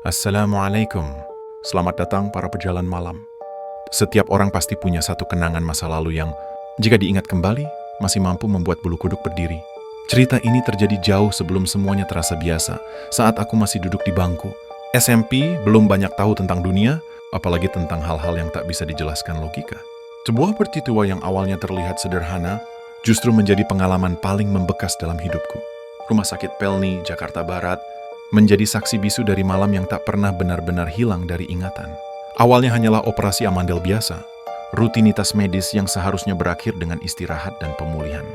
Assalamualaikum. Selamat datang para pejalan malam. Setiap orang pasti punya satu kenangan masa lalu yang, jika diingat kembali, masih mampu membuat bulu kuduk berdiri. Cerita ini terjadi jauh sebelum semuanya terasa biasa, saat aku masih duduk di bangku. SMP belum banyak tahu tentang dunia, apalagi tentang hal-hal yang tak bisa dijelaskan logika. Sebuah peristiwa yang awalnya terlihat sederhana, justru menjadi pengalaman paling membekas dalam hidupku. Rumah sakit Pelni, Jakarta Barat, menjadi saksi bisu dari malam yang tak pernah benar-benar hilang dari ingatan. Awalnya hanyalah operasi amandel biasa, rutinitas medis yang seharusnya berakhir dengan istirahat dan pemulihan.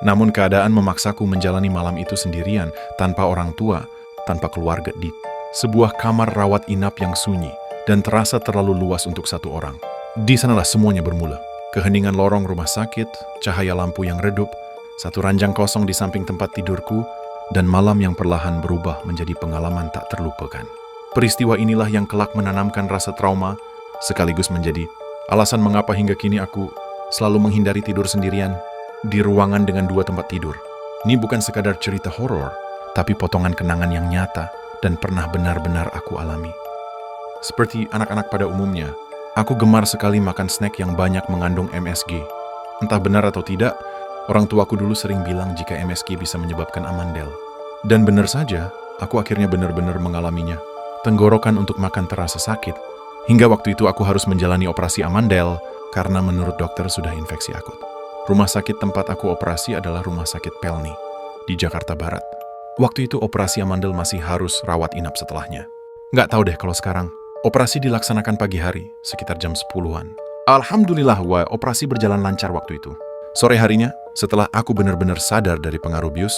Namun keadaan memaksaku menjalani malam itu sendirian, tanpa orang tua, tanpa keluarga di sebuah kamar rawat inap yang sunyi dan terasa terlalu luas untuk satu orang. Di sanalah semuanya bermula. Keheningan lorong rumah sakit, cahaya lampu yang redup, satu ranjang kosong di samping tempat tidurku, dan malam yang perlahan berubah menjadi pengalaman tak terlupakan. Peristiwa inilah yang kelak menanamkan rasa trauma, sekaligus menjadi alasan mengapa hingga kini aku selalu menghindari tidur sendirian di ruangan dengan dua tempat tidur. Ini bukan sekadar cerita horor, tapi potongan kenangan yang nyata dan pernah benar-benar aku alami. Seperti anak-anak pada umumnya, aku gemar sekali makan snack yang banyak mengandung MSG. Entah benar atau tidak, orang tuaku dulu sering bilang jika MSG bisa menyebabkan amandel. Dan benar saja, aku akhirnya benar-benar mengalaminya. Tenggorokan untuk makan terasa sakit. Hingga waktu itu aku harus menjalani operasi amandel karena menurut dokter sudah infeksi akut. Rumah sakit tempat aku operasi adalah Rumah Sakit Pelni di Jakarta Barat. Waktu itu operasi amandel masih harus rawat inap setelahnya. Nggak tahu deh kalau sekarang. Operasi dilaksanakan pagi hari, sekitar jam 10-an. Alhamdulillah, operasi berjalan lancar waktu itu. Sore harinya, setelah aku benar-benar sadar dari pengaruh bius,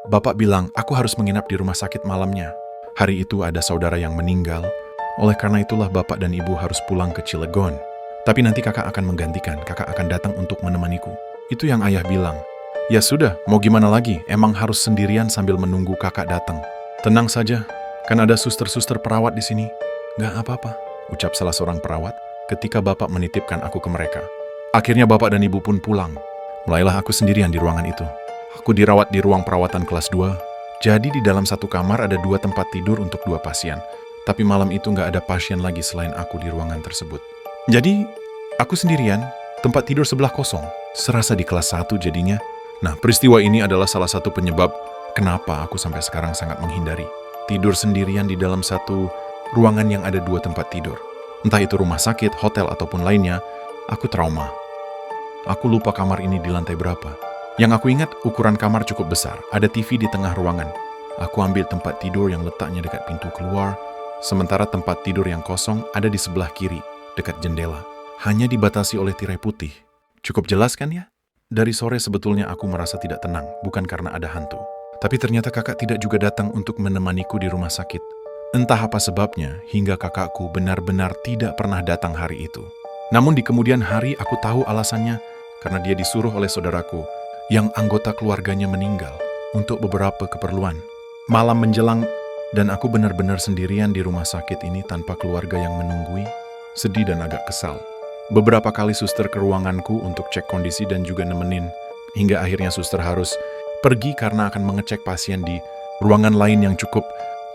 Bapak bilang aku harus menginap di rumah sakit malamnya. Hari itu ada saudara yang meninggal, oleh karena itulah Bapak dan Ibu harus pulang ke Cilegon. Tapi nanti kakak akan menggantikan, kakak akan datang untuk menemaniku. Itu yang ayah bilang. Ya sudah, mau gimana lagi, emang harus sendirian sambil menunggu kakak datang. Tenang saja, kan ada suster-suster perawat di sini. Gak apa-apa, ucap salah seorang perawat ketika Bapak menitipkan aku ke mereka. Akhirnya Bapak dan Ibu pun pulang. Mulailah aku sendirian di ruangan itu. Aku dirawat di ruang perawatan kelas 2. Jadi di dalam satu kamar ada 2 tempat tidur untuk 2 pasien. Tapi malam itu nggak ada pasien lagi selain aku di ruangan tersebut. Jadi, aku sendirian, tempat tidur sebelah kosong. Serasa di kelas 1 jadinya. Nah, peristiwa ini adalah salah satu penyebab kenapa aku sampai sekarang sangat menghindari tidur sendirian di dalam satu ruangan yang ada 2 tempat tidur. Entah itu rumah sakit, hotel, ataupun lainnya, aku trauma. Aku lupa kamar ini di lantai berapa. Yang aku ingat, ukuran kamar cukup besar. Ada TV di tengah ruangan. Aku ambil tempat tidur yang letaknya dekat pintu keluar, sementara tempat tidur yang kosong ada di sebelah kiri, dekat jendela. Hanya dibatasi oleh tirai putih. Cukup jelas kan ya? Dari sore sebetulnya aku merasa tidak tenang, bukan karena ada hantu. Tapi ternyata kakak tidak juga datang untuk menemaniku di rumah sakit. Entah apa sebabnya, hingga kakakku benar-benar tidak pernah datang hari itu. Namun di kemudian hari aku tahu alasannya, karena dia disuruh oleh saudaraku yang anggota keluarganya meninggal untuk beberapa keperluan. Malam menjelang dan aku benar-benar sendirian di rumah sakit ini tanpa keluarga yang menunggui, sedih dan agak kesal. Beberapa kali suster ke ruanganku untuk cek kondisi dan juga nemenin, hingga akhirnya suster harus pergi karena akan mengecek pasien di ruangan lain yang cukup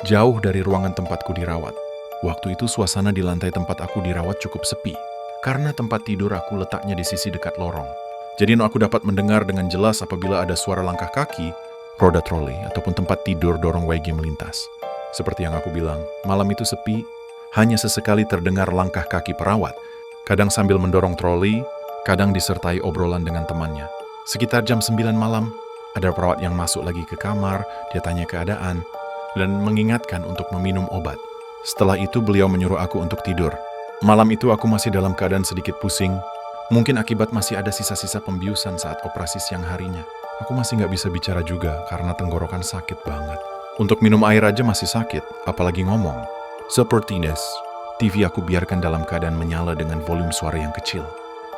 jauh dari ruangan tempatku dirawat. Waktu itu suasana di lantai tempat aku dirawat cukup sepi, karena tempat tidur aku letaknya di sisi dekat lorong. Jadi aku dapat mendengar dengan jelas apabila ada suara langkah kaki, roda troli, ataupun tempat tidur dorong WG melintas. Seperti yang aku bilang, malam itu sepi, hanya sesekali terdengar langkah kaki perawat, kadang sambil mendorong troli, kadang disertai obrolan dengan temannya. Sekitar jam 9 malam, ada perawat yang masuk lagi ke kamar, dia tanya keadaan, dan mengingatkan untuk meminum obat. Setelah itu beliau menyuruh aku untuk tidur. Malam itu aku masih dalam keadaan sedikit pusing, mungkin akibat masih ada sisa-sisa pembiusan saat operasi siang harinya. Aku masih nggak bisa bicara juga karena tenggorokan sakit banget. Untuk minum air aja masih sakit, apalagi ngomong. Seperti Ines, TV aku biarkan dalam keadaan menyala dengan volume suara yang kecil.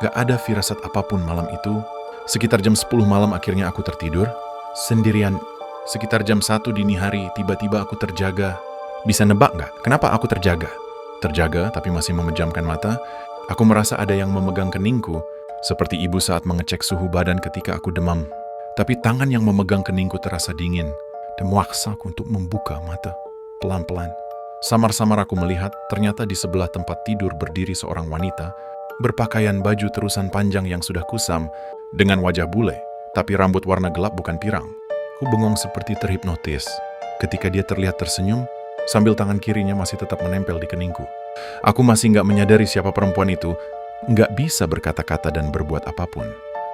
Gak ada firasat apapun malam itu. Sekitar jam 10 malam akhirnya aku tertidur. Sendirian, sekitar jam 1 dini hari tiba-tiba aku terjaga. Bisa nebak nggak kenapa aku terjaga? Terjaga tapi masih memejamkan mata. Aku merasa ada yang memegang keningku, seperti ibu saat mengecek suhu badan ketika aku demam. Tapi tangan yang memegang keningku terasa dingin dan memaksaku untuk membuka mata pelan-pelan. Samar-samar aku melihat ternyata di sebelah tempat tidur berdiri seorang wanita berpakaian baju terusan panjang yang sudah kusam dengan wajah bule, tapi rambut warna gelap bukan pirang. Ku bengong seperti terhipnotis ketika dia terlihat tersenyum sambil tangan kirinya masih tetap menempel di keningku. Aku masih nggak menyadari siapa perempuan itu, nggak bisa berkata-kata dan berbuat apapun.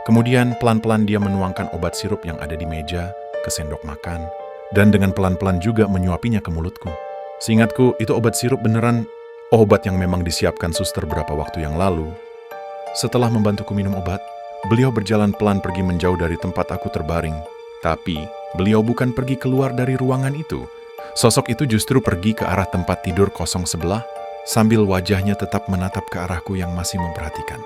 Kemudian pelan-pelan dia menuangkan obat sirup yang ada di meja ke sendok makan, dan dengan pelan-pelan juga menyuapinya ke mulutku. Seingatku, itu obat sirup beneran obat yang memang disiapkan suster beberapa waktu yang lalu. Setelah membantuku minum obat, beliau berjalan pelan pergi menjauh dari tempat aku terbaring. Tapi, beliau bukan pergi keluar dari ruangan itu. Sosok itu justru pergi ke arah tempat tidur kosong sebelah, sambil wajahnya tetap menatap ke arahku yang masih memperhatikan.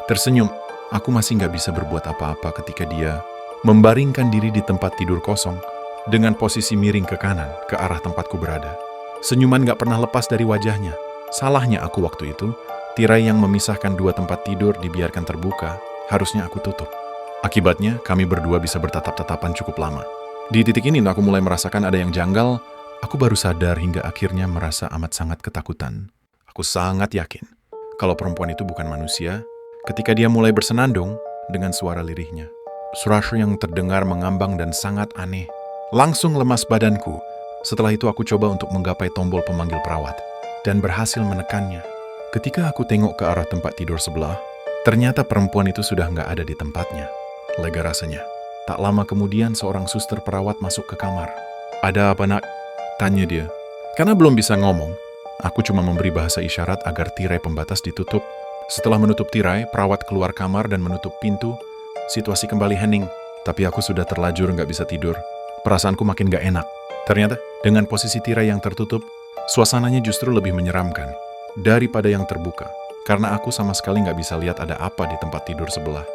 Tersenyum, aku masih nggak bisa berbuat apa-apa ketika dia membaringkan diri di tempat tidur kosong dengan posisi miring ke kanan, ke arah tempatku berada. Senyuman gak pernah lepas dari wajahnya. Salahnya aku waktu itu, tirai yang memisahkan dua tempat tidur dibiarkan terbuka, harusnya aku tutup. Akibatnya, kami berdua bisa bertatap-tatapan cukup lama. Di titik ini aku mulai merasakan ada yang janggal. Aku baru sadar hingga akhirnya merasa amat sangat ketakutan. Aku sangat yakin kalau perempuan itu bukan manusia ketika dia mulai bersenandung dengan suara lirihnya. Suara yang terdengar mengambang dan sangat aneh. Langsung lemas badanku. Setelah itu aku coba untuk menggapai tombol pemanggil perawat dan berhasil menekannya. Ketika aku tengok ke arah tempat tidur sebelah, ternyata perempuan itu sudah nggak ada di tempatnya. Lega rasanya. Tak lama kemudian seorang suster perawat masuk ke kamar. "Ada apa, Nak?" tanya dia. Karena belum bisa ngomong, aku cuma memberi bahasa isyarat agar tirai pembatas ditutup. Setelah menutup tirai, perawat keluar kamar dan menutup pintu. Situasi kembali hening, tapi aku sudah terlanjur nggak bisa tidur. Perasaanku makin gak enak. Ternyata, dengan posisi tirai yang tertutup, suasananya justru lebih menyeramkan daripada yang terbuka. Karena aku sama sekali gak bisa lihat ada apa di tempat tidur sebelah.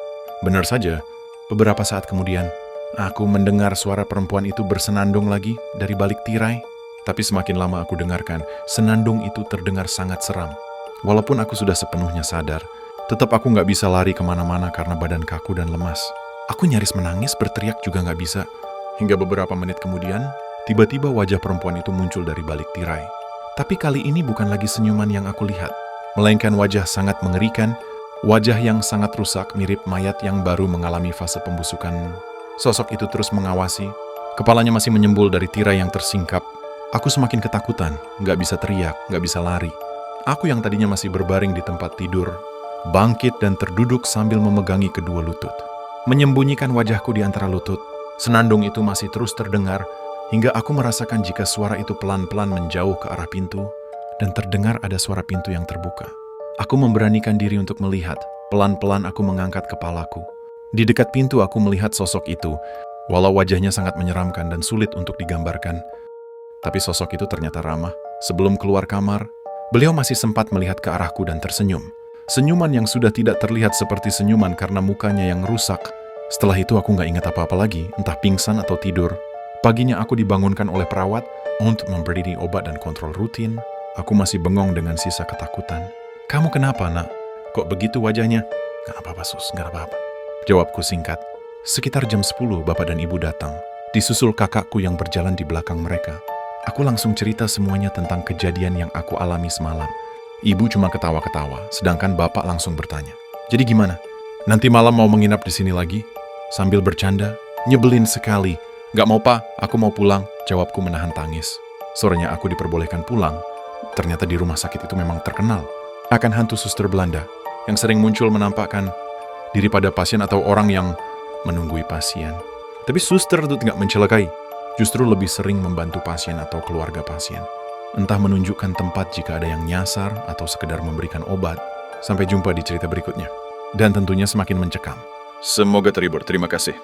Benar saja, beberapa saat kemudian, aku mendengar suara perempuan itu bersenandung lagi dari balik tirai. Tapi semakin lama aku dengarkan, senandung itu terdengar sangat seram. Walaupun aku sudah sepenuhnya sadar, tetap aku gak bisa lari kemana-mana karena badan kaku dan lemas. Aku nyaris menangis, berteriak juga gak bisa. Hingga beberapa menit kemudian, tiba-tiba wajah perempuan itu muncul dari balik tirai. Tapi kali ini bukan lagi senyuman yang aku lihat, melainkan wajah sangat mengerikan, wajah yang sangat rusak mirip mayat yang baru mengalami fase pembusukan. Sosok itu terus mengawasi, kepalanya masih menyembul dari tirai yang tersingkap. Aku semakin ketakutan, nggak bisa teriak, nggak bisa lari. Aku yang tadinya masih berbaring di tempat tidur, bangkit dan terduduk sambil memegangi kedua lutut. Menyembunyikan wajahku di antara lutut, senandung itu masih terus terdengar, hingga aku merasakan jika suara itu pelan-pelan menjauh ke arah pintu, dan terdengar ada suara pintu yang terbuka. Aku memberanikan diri untuk melihat, pelan-pelan aku mengangkat kepalaku. Di dekat pintu aku melihat sosok itu, walau wajahnya sangat menyeramkan dan sulit untuk digambarkan. Tapi sosok itu ternyata ramah. Sebelum keluar kamar, beliau masih sempat melihat ke arahku dan tersenyum. Senyuman yang sudah tidak terlihat seperti senyuman karena mukanya yang rusak. Setelah itu aku nggak ingat apa-apa lagi, entah pingsan atau tidur. Paginya aku dibangunkan oleh perawat untuk memberi obat dan kontrol rutin. Aku masih bengong dengan sisa ketakutan. "Kamu kenapa, Nak? Kok begitu wajahnya?" "Gak apa-apa, Sus, gak apa-apa," jawabku singkat. Sekitar jam 10 bapak dan ibu datang, disusul kakakku yang berjalan di belakang mereka. Aku langsung cerita semuanya tentang kejadian yang aku alami semalam. Ibu cuma ketawa-ketawa, sedangkan bapak langsung bertanya, "Jadi gimana? Nanti malam mau menginap di sini lagi?" Sambil bercanda, "Nyebelin sekali." "Gak mau, Pak, aku mau pulang," jawabku menahan tangis. Sorenya aku diperbolehkan pulang. Ternyata di rumah sakit itu memang terkenal akan hantu suster Belanda yang sering muncul menampakkan diri pada pasien atau orang yang menunggui pasien. Tapi suster itu tidak mencelakai, justru lebih sering membantu pasien atau keluarga pasien. Entah menunjukkan tempat jika ada yang nyasar atau sekedar memberikan obat. Sampai jumpa di cerita berikutnya. Dan tentunya semakin mencekam. Semoga terhibur. Terima kasih.